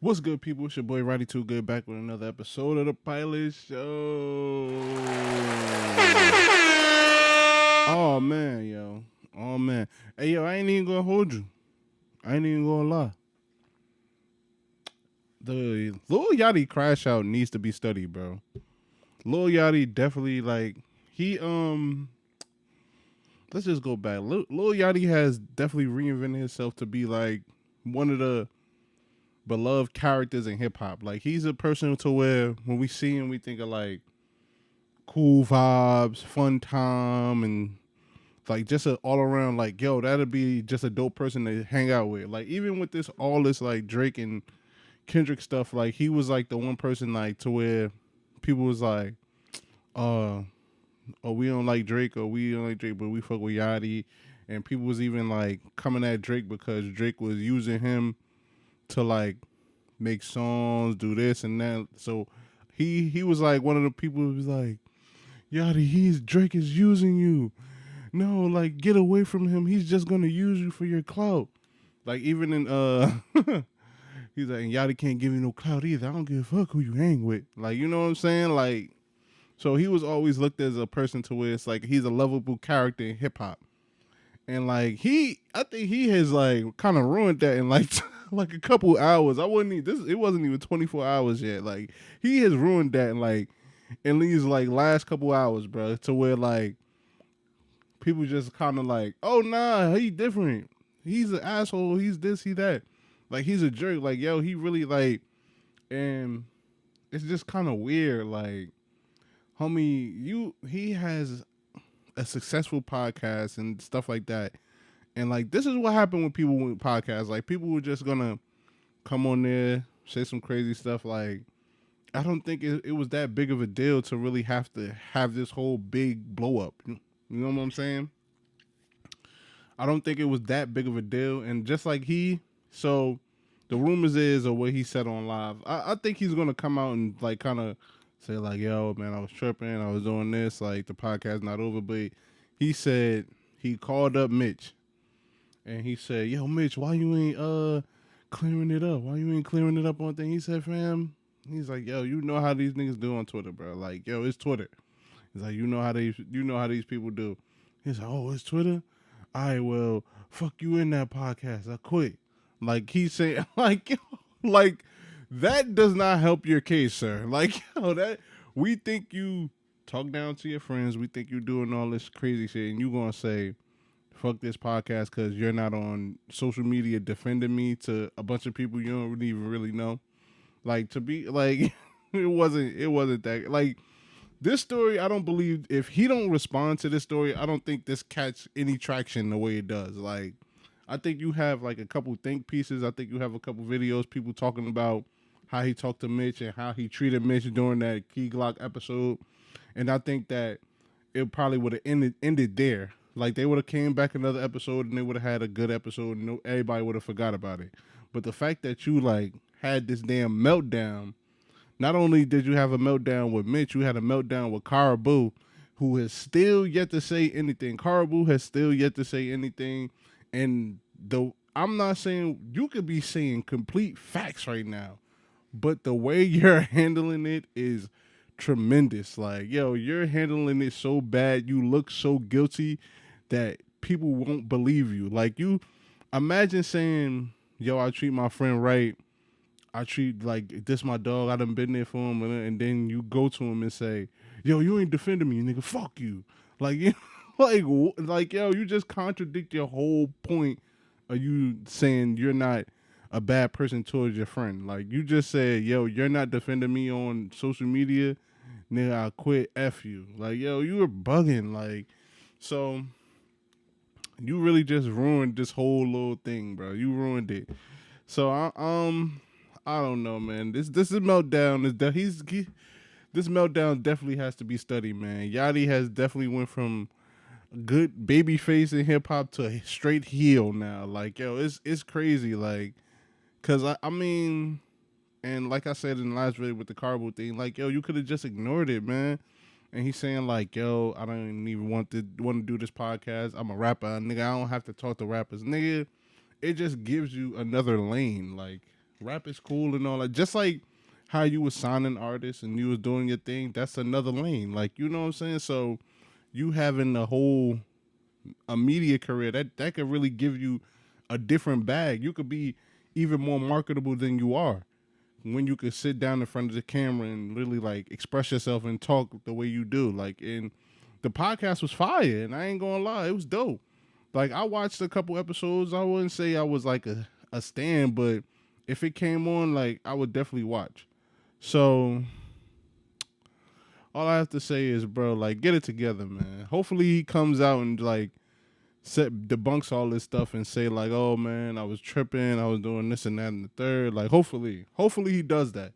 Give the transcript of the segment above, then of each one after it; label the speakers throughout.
Speaker 1: What's good, people? It's your boy Roddy Too Good back with another episode of the Pilot Show. Oh man, yo. Oh man. Hey yo, I ain't even gonna hold you. I ain't even gonna lie. The Lil Yachty crash out needs to be studied, bro. Lil Yachty definitely he let's just go back. Lil Yachty has definitely reinvented himself to be like one of the beloved characters in hip hop. Like he's a person to where when we see him, we think of like cool vibes, fun time, and like just a all around like yo, that'd be just a dope person to hang out with. Like even with this like Drake and Kendrick stuff, like he was like the one person like to where people was like, uh, oh we don't like Drake or we don't like Drake, but we fuck with Yachty, and people was even like coming at Drake because Drake was using him to like make songs, do this and that. So he was like one of the people who was like, Yachty, Drake is using you. No, like get away from him. He's just gonna use you for your clout. Like even in he's like, Yachty can't give you no clout either. I don't give a fuck who you hang with. Like, you know what I'm saying? Like, so he was always looked as a person to where it's like he's a lovable character in hip hop. And like I think he has like kind of ruined that in like like a couple hours. It wasn't even 24 hours yet. Like he has ruined that in these like last couple hours, bro. To where like people just kind of like, oh nah, he different. He's an asshole. He's this, he that. Like he's a jerk. Like yo, he really like, and it's just kind of weird. Like, homie, he has a successful podcast and stuff like that. And like this is what happened with people with podcasts. Like people were just gonna come on there, say some crazy stuff. Like I don't think it was that big of a deal to really have to have this whole big blow up. You know what I'm saying? I don't think it was that big of a deal. And just like so the rumors is or what he said on live, I think he's gonna come out and like kind of say like, yo, man, I was tripping, I was doing this, like the podcast's not over. But he said he called up Mitch and he said, yo, Mitch, why you ain't clearing it up? Why you ain't clearing it up on thing? He said, fam, he's like, yo, you know how these niggas do on Twitter, bro. Like, yo, it's Twitter. He's like, you know how these people do. He's like, oh, it's Twitter? All right, well, fuck you in that podcast. I quit. Like he said, like, yo, like that does not help your case, sir. Like, yo, that we think you talk down to your friends, we think you doing all this crazy shit, and you gonna say, fuck this podcast because you're not on social media defending me to a bunch of people you don't even really know. Like to be like, it wasn't that like this story. I don't believe if he don't respond to this story, I don't think this catch any traction the way it does. Like I think you have like a couple think pieces. I think you have a couple videos, people talking about how he talked to Mitch and how he treated Mitch during that Key Glock episode. And I think that it probably would have ended there. Like they would have came back another episode and they would have had a good episode and everybody would have forgot about it. But the fact that you like had this damn meltdown, not only did you have a meltdown with Mitch, you had a meltdown with Caribou, who has still yet to say anything. Caribou has still yet to say anything. And I'm not saying you could be saying complete facts right now, but the way you're handling it is tremendous. Like, yo, you're handling it so bad. You look so guilty that people won't believe you. Like, you imagine saying, yo, I treat my friend right. I treat like this my dog. I done been there for him, and then you go to him and say, yo, you ain't defending me, nigga. Fuck you. Like, you like yo, you just contradict your whole point of you saying you're not a bad person towards your friend. Like you just said, yo, you're not defending me on social media, nigga. I quit. F you. Like yo, you were bugging. Like so, you really just ruined this whole little thing, bro. You ruined it. So I don't know, man. This is meltdown. This meltdown definitely has to be studied, man. Yachty has definitely went from good baby face in hip hop to a straight heel now. Like yo, it's crazy. Like, cause I mean, and like I said in the last video with the Carbo thing, like yo, you could have just ignored it, man. And he's saying like, yo, I don't even want to do this podcast. I'm a rapper, nigga. I don't have to talk to rappers, nigga. It just gives you another lane. Like, Rap is cool and all that. Just like how you was signing artists and you was doing your thing, that's another lane. Like, you know what I'm saying? So you having a media career that could really give you a different bag. You could be even more marketable than you are when you could sit down in front of the camera and really like express yourself and talk the way you do. Like, and the podcast was fire, and I ain't gonna lie, it was dope. Like, I watched a couple episodes. I wouldn't say I was like a stan, but if it came on, like, I would definitely watch. So all I have to say is, bro, like, get it together, man. Hopefully he comes out and like debunks all this stuff and say like, oh man, I was tripping, I was doing this and that and the third. Like, hopefully he does that.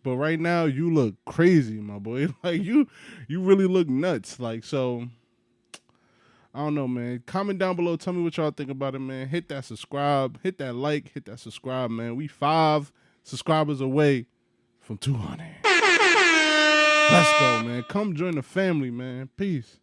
Speaker 1: But right now you look crazy, my boy. Like, you really look nuts. Like, so I don't know, man. Comment down below. Tell me what y'all think about it, man. Hit that subscribe. Hit that like. Hit that subscribe, man. We 5 subscribers away from 200. Let's go, man. Come join the family, man. Peace.